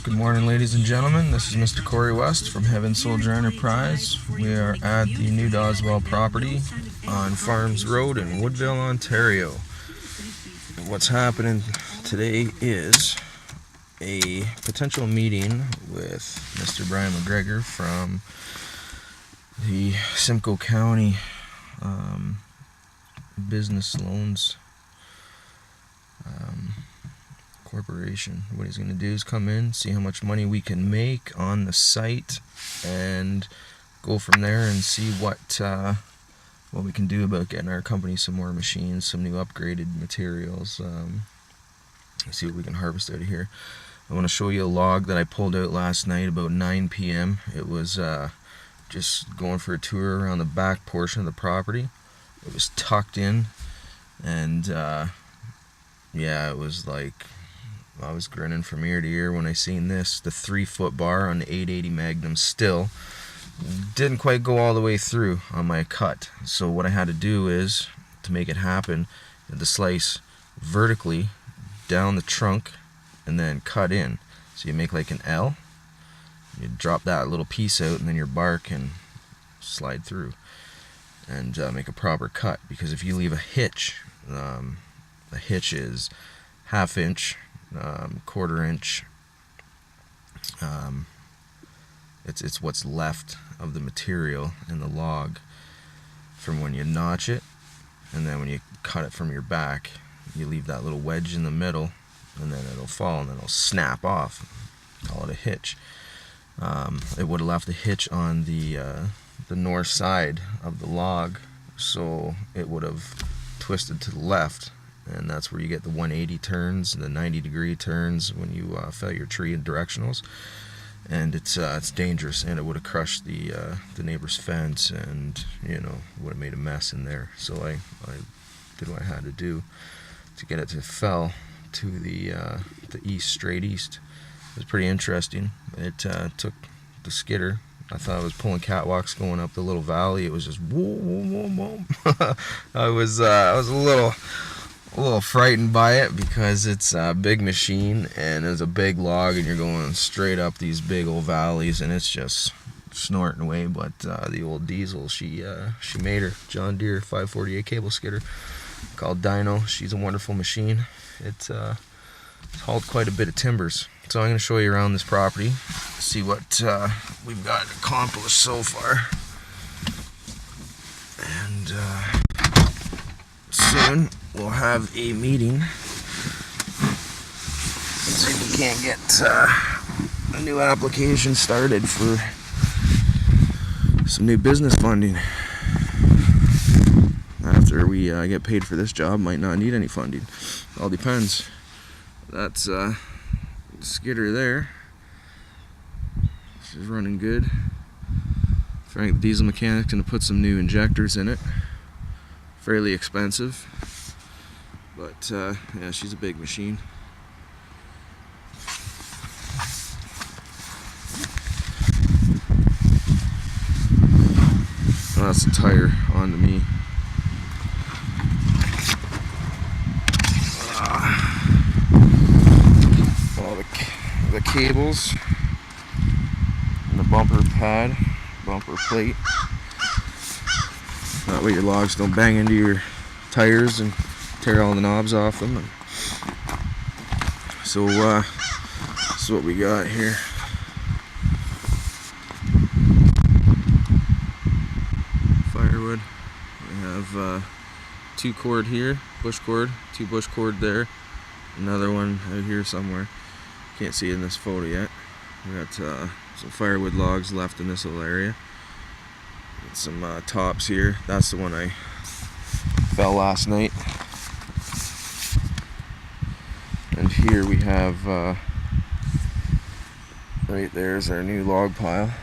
Good morning, ladies and gentlemen. This is Mr. Corrie West from HEAVENZ Enterprise. We are at the New Doswell property on Farms Road in Woodville, Ontario. What's happening today is a potential meeting with Mr. Brian McGregor from the Simcoe County Business Loans Corporation. What he's going to do is come in, see how much money we can make on the site, and go from there and see what we can do about getting our company some more machines, some new upgraded materials, see what we can harvest out of here. I want to show you a log that I pulled out last night about 9 p.m. It was just going for a tour around the back portion of the property. It was tucked in, and yeah, it was like I was grinning from ear to ear when I seen this. The 3-foot bar on the 880 Magnum still didn't quite go all the way through on my cut. So what I had to do is, to make it happen, I had to slice vertically down the trunk and then cut in. So you make like an L, you drop that little piece out, and then your bar can slide through and make a proper cut. Because if you leave a hitch is 1/2 inch, 1/4 inch. It's what's left of the material in the log from when you notch it, and then when you cut it from your back, you leave that little wedge in the middle, and then it'll fall and then it'll snap off. Call it a hitch. It would have left a hitch on the north side of the log, so it would have twisted to the left, and that's where you get the 180 turns and the 90-degree turns when you fell your tree in directionals. And it's dangerous, and it would have crushed the neighbor's fence, and would have made a mess in there. So I did what I had to do to get it to fell to the east, straight east. It was pretty interesting. It took the skidder. I thought I was pulling catwalks going up the little valley. It was just whoa, whoa, whoa, whoa. I was a little frightened by it, because it's a big machine and it's a big log, and you're going straight up these big old valleys, and it's just snorting away. But the old diesel, she made her John Deere 548 cable skidder called Dino. She's a wonderful machine. It's hauled quite a bit of timbers. So I'm going to show you around this property, see what we've got accomplished so far. And soon we'll have a meeting. See if we can't get a new application started for some new business funding. After we get paid for this job, might not need any funding. All depends. That's skidder there. She's running good. Frank, the diesel mechanic's gonna put some new injectors in it. Fairly expensive, but yeah, she's a big machine. Oh, that's a tire onto me. All the cables and the bumper pad, bumper plate. That way your logs don't bang into your tires and tear all the knobs off them. So this is what we got here. Firewood. We have 2 cord here, bush cord, 2 bush cord there, another one out here somewhere. Can't see it in this photo yet. We got some firewood logs left in this little area. Some tops here. That's the one I fell last night. And here we have right there's our new log pile.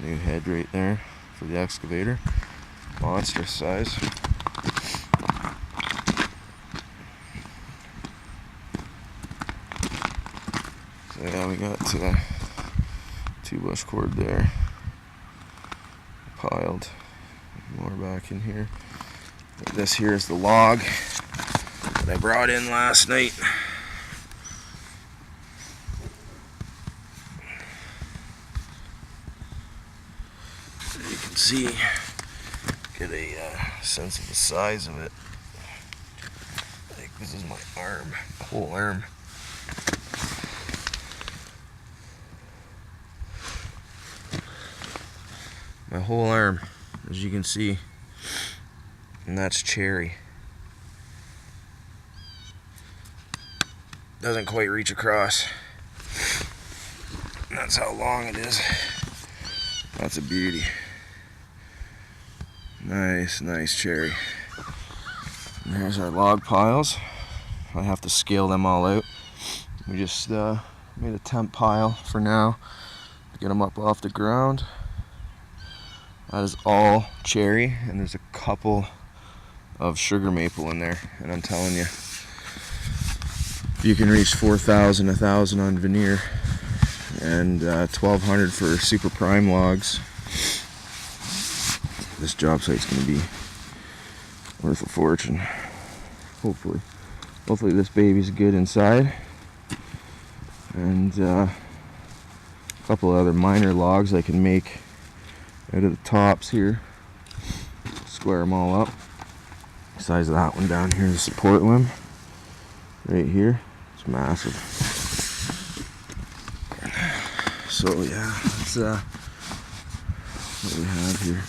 New head right there for the excavator. Monster size. So yeah, we got 2 bush cord there piled. More back in here. This here is the log that I brought in last night. So you can see, get a sense of the size of it. Like this is my arm, whole arm. My whole arm, as you can see, and that's cherry. Doesn't quite reach across. That's how long it is. That's a beauty. Nice, nice cherry. And there's our log piles. I have to scale them all out. We just made a temp pile for now to get them up off the ground. That is all cherry, and there's a couple of sugar maple in there. And I'm telling you, if you can reach 4,000, 1,000 on veneer, and 1,200 for super prime logs, this job site's going to be worth a fortune. Hopefully this baby's good inside, and a couple of other minor logs I can make out of the tops here. Square them all up. The size of that one down here, the support limb right here, it's massive. So yeah, that's what we have here.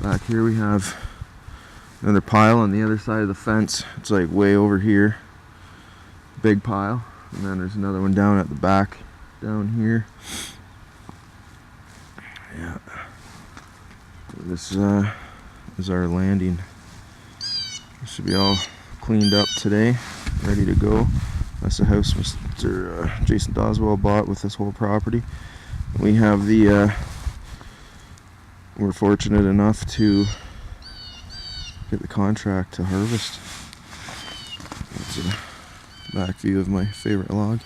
Back here we have another pile on the other side of the fence. It's like way over here, big pile, and then there's another one down at the back down here. Yeah, this is our landing. This should be all cleaned up today, ready to go. That's the house Mr. Jason Doswell bought with this whole property. We have the we're fortunate enough to get the contract to harvest. That's a back view of my favorite log.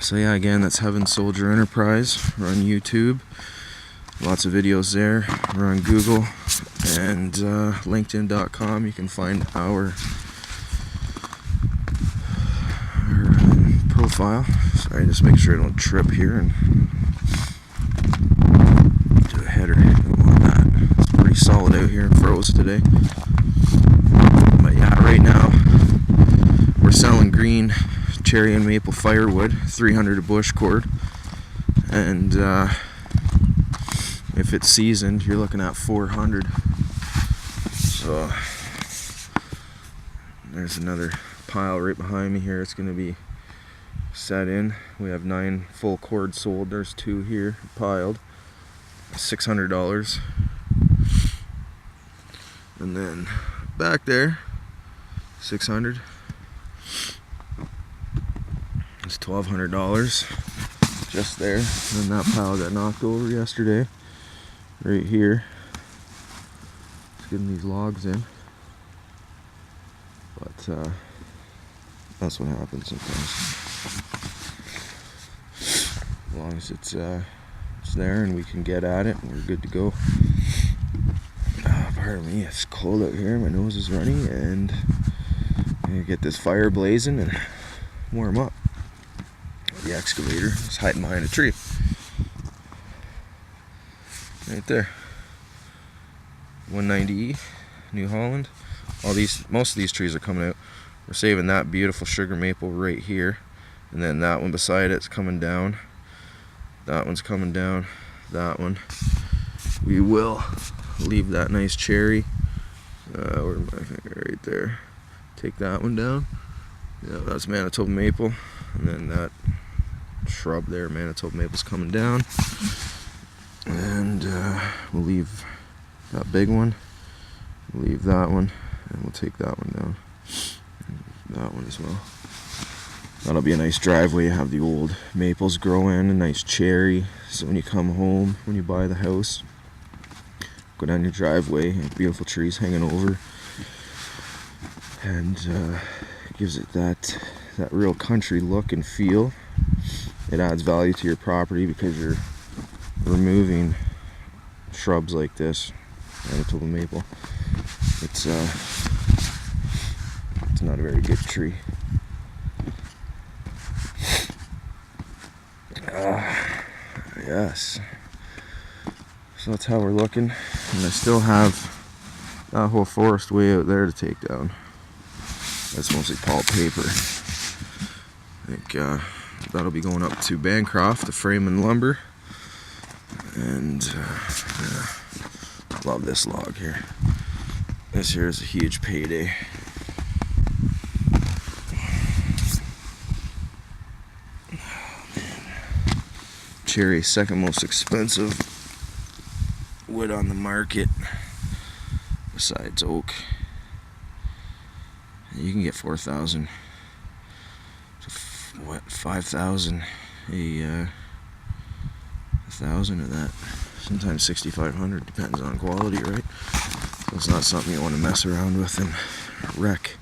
So yeah, again, that's HEAVENZ Soldier Enterprise. We're on YouTube. Lots of videos there. We're on Google and LinkedIn.com. You can find our profile. Sorry, just make sure I don't trip here and do a header. Don't want that. It's pretty solid out here in froze today. But yeah, right now we're selling green cherry and maple firewood, 300 a bush cord, and if it's seasoned, you're looking at 400. So there's another pile right behind me here. It's going to be set in. We have 9 full cord sold. There's 2 here piled, $600. And then back there, 600. It's $1,200 just there. And then that pile got knocked over yesterday, right here. Just getting these logs in, but that's what happens sometimes. As long as it's there and we can get at it, we're good to go. Pardon me, it's cold out here. My nose is running, and I'm gonna get this fire blazing and warm up. The excavator is hiding behind a tree. Right there. 190E, New Holland. Most of these trees are coming out. We're saving that beautiful sugar maple right here, and then that one beside it's coming down. That one's coming down. That one. We will leave that nice cherry. Where's my finger? Right there. Take that one down. Yeah, that's Manitoba maple, and then that shrub there, Manitoba maple's coming down, and we'll leave that big one, we'll leave that one, and we'll take that one down, and that one as well. That'll be a nice driveway. You have the old maples grow in, a nice cherry, so when you come home, when you buy the house, go down your driveway, and beautiful trees hanging over, and it gives it that real country look and feel. It adds value to your property because you're removing shrubs like this, Manitoba maple. It's not a very good tree. Yes. So that's how we're looking, and I still have that whole forest way out there to take down. That's mostly pulp paper. I think that'll be going up to Bancroft, the frame and lumber. And yeah, love this log here. This here is a huge payday. Oh, man. Cherry, second most expensive wood on the market besides oak. You can get 4,000 to 5,000 a 1,000 of that. Sometimes 6,500, depends on quality, right? So it's not something you want to mess around with and wreck.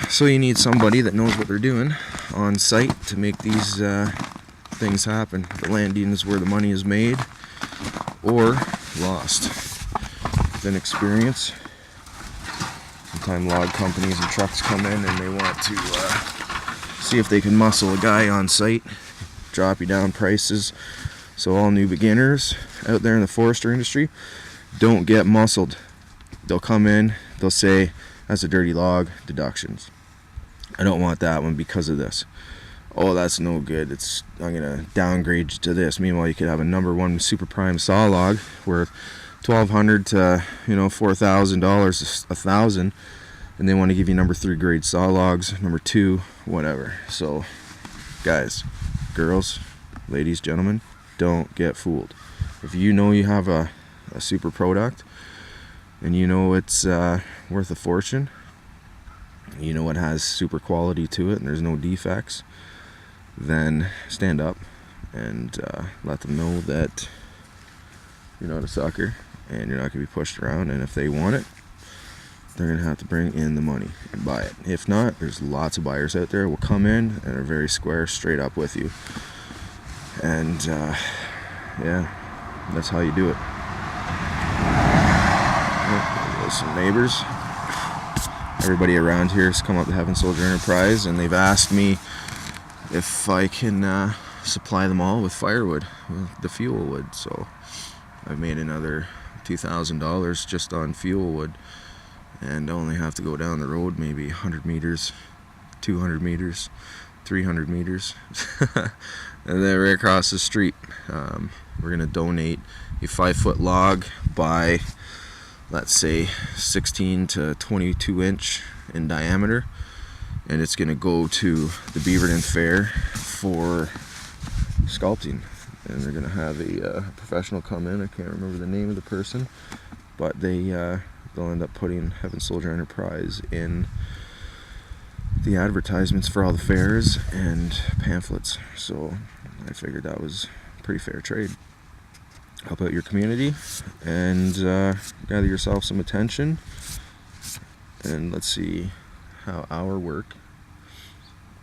So you need somebody that knows what they're doing on site to make these things happen. The landing is where the money is made or lost. With experience, sometimes log companies and trucks come in and they want to see if they can muscle a guy on site, drop you down prices. So all new beginners out there in the forestry industry, don't get muscled. They'll come in, they'll say, that's a dirty log, deductions. I don't want that one because of this. Oh, that's no good. I'm gonna downgrade you to this. Meanwhile, you could have a number one super prime saw log worth $1,200 to $4,000, $1,000, and they want to give you number 3 grade saw logs, number 2, whatever. So, guys, girls, ladies, gentlemen, don't get fooled. If you know you have a super product and you know it's worth a fortune, you know it has super quality to it and there's no defects, then stand up and let them know that you're not a sucker and you're not going to be pushed around, and if they want it, they're going to have to bring in the money and buy it. If not, there's lots of buyers out there who will come in and are very square, straight up with you. And yeah, that's how you do it. There's some neighbors. Everybody around here has come up to HEAVENZ Soldier Enterprise, and they've asked me if I can supply them all with firewood, with the fuel wood. So I've made another $2,000 just on fuel wood, and I only have to go down the road maybe 100 meters, 200 meters, 300 meters, and then right across the street. We're going to donate a 5-foot log by, let's say, 16 to 22 inch in diameter, and it's going to go to the Beaverton Fair for sculpting. And they're going to have a professional come in. I can't remember the name of the person, but they'll end up putting HEAVENZ Soldier Enterprise in the advertisements for all the fairs and pamphlets. So I figured that was pretty fair trade. Help out your community and gather yourself some attention, and let's see how our work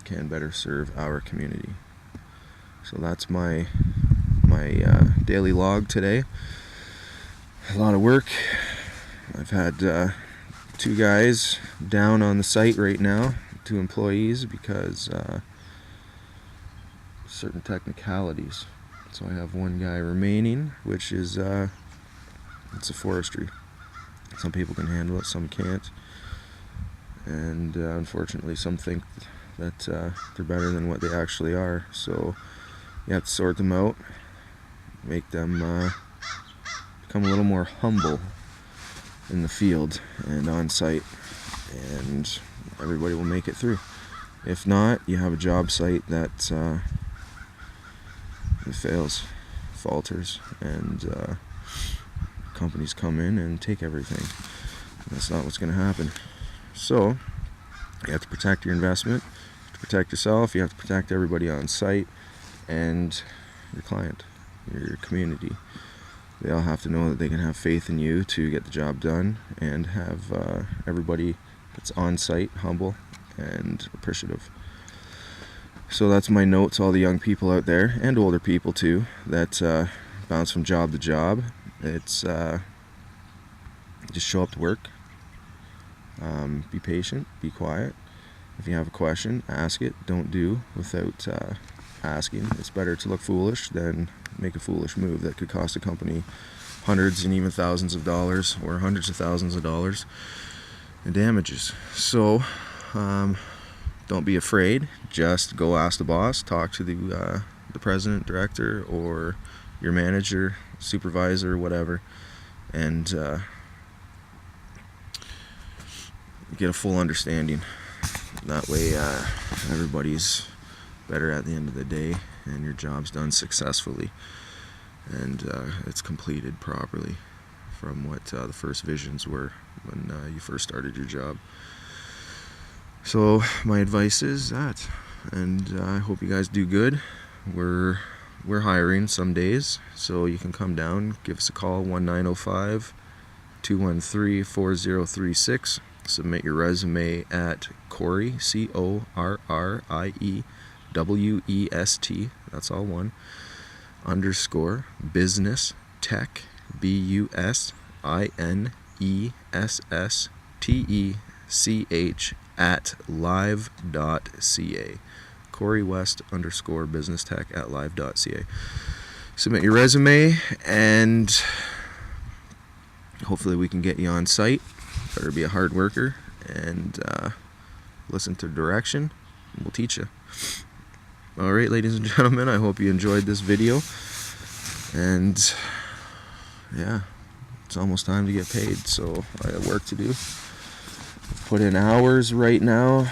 can better serve our community. So that's my daily log today. A lot of work. I've had 2 guys down on the site right now, 2 employees, because certain technicalities. So I have 1 guy remaining, which is it's a forestry. Some people can handle it, some can't, and unfortunately some think that they're better than what they actually are. So you have to sort them out, make them become a little more humble in the field and on site, and everybody will make it through. If not, you have a job site that it fails, falters, and companies come in and take everything. That's not what's going to happen. So you have to protect your investment, you have to protect yourself, you have to protect everybody on site and your client, your community. They all have to know that they can have faith in you to get the job done, and have everybody that's on site humble and appreciative. So that's my note to all the young people out there, and older people too, that bounce from job to job. It's just show up to work, be patient, be quiet. If you have a question, ask it. Don't do without asking. It's better to look foolish than make a foolish move that could cost a company hundreds and even thousands of dollars, or hundreds of thousands of dollars in damages. So don't be afraid. Just go ask the boss, talk to the president, director, or your manager, supervisor, whatever, and get a full understanding. That way everybody's better at the end of the day, and your job's done successfully, and it's completed properly from what the first visions were when you first started your job. So my advice is that, and I hope you guys do good. We're hiring some days, so you can come down, give us a call, 1-905-213-4036. Submit your resume at Corrie, CORRIEWEST, that's all one, _ business tech, BUSINESSTECH at live.ca. Corrie West _ business tech at live.ca. Submit your resume, and hopefully we can get you on site. Better be a hard worker and listen to direction, and we'll teach you. Alright, ladies and gentlemen, I hope you enjoyed this video, and yeah, it's almost time to get paid, so I have work to do. Put in hours right now,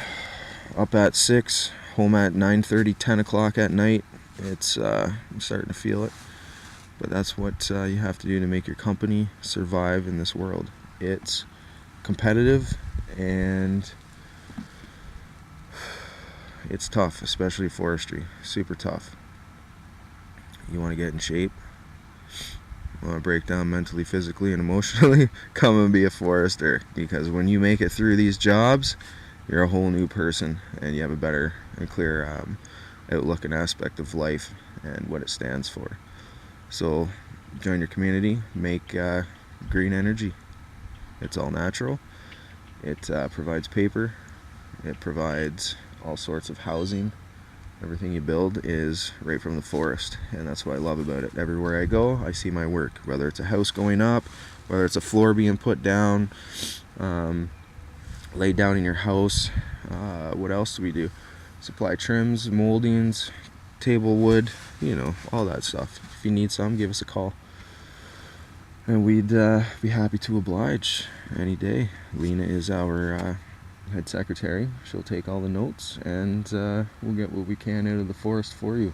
up at 6, home at 9:30, 10 o'clock at night. It's I'm starting to feel it, but that's what you have to do to make your company survive in this world. It's competitive, and it's tough, especially forestry. Super tough. You want to get in shape, want to break down mentally, physically, and emotionally, come and be a forester, because when you make it through these jobs, you're a whole new person, and you have a better and clearer outlook and aspect of life and what it stands for. So join your community, make green energy. It's all natural. It provides paper. It provides all sorts of housing. Everything you build is right from the forest, and that's what I love about it. Everywhere I go, I see my work, whether it's a house going up, whether it's a floor being put down, laid down in your house. What else do we do? Supply trims, moldings, table wood, you know, all that stuff. If you need some, give us a call, and we'd be happy to oblige any day. Lena is our head secretary. She'll take all the notes, and we'll get what we can out of the forest for you.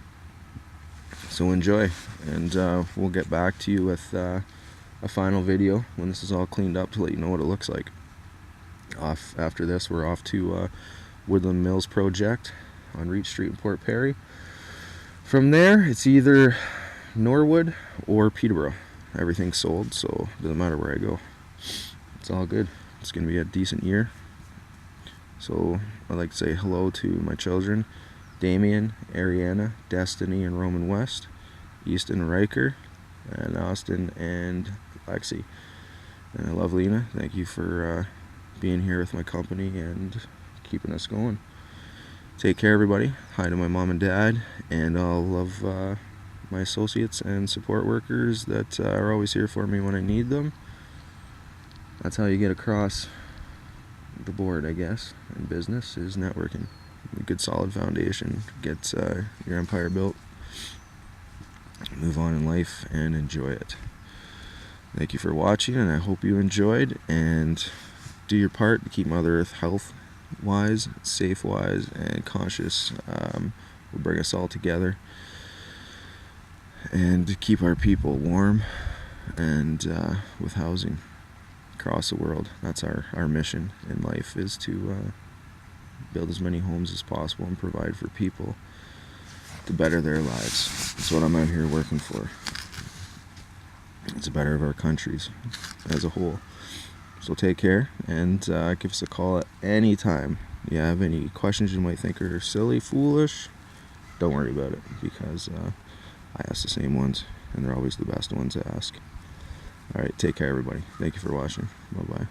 So enjoy, and we'll get back to you with a final video when this is all cleaned up to let you know what it looks like. After this, we're off to Woodland Mills project on Reach Street in Port Perry. From there, it's either Norwood or Peterborough. Everything's sold, so it doesn't matter where I go. It's all good. It's going to be a decent year. So I'd like to say hello to my children, Damien, Ariana, Destiny, and Roman West, Easton, Riker, and Austin, and Lexi. And I love Lena. Thank you for being here with my company and keeping us going. Take care, everybody. Hi to my mom and dad, and all of my associates and support workers that are always here for me when I need them. That's how you get across the board, I guess, in business, is networking. A good solid foundation gets your empire built. Move on in life and enjoy it. Thank you for watching, and I hope you enjoyed, and do your part to keep Mother Earth health-wise, safe-wise, and conscious. Will bring us all together, and keep our people warm and with housing across the world. That's our mission in life, is to build as many homes as possible and provide for people to better their lives. That's what I'm out here working for. It's the better of our countries as a whole. So take care, and give us a call at any time. You have any questions you might think are silly, foolish, don't worry about it, because I ask the same ones, and they're always the best ones to ask. Alright, take care everybody. Thank you for watching. Bye-bye.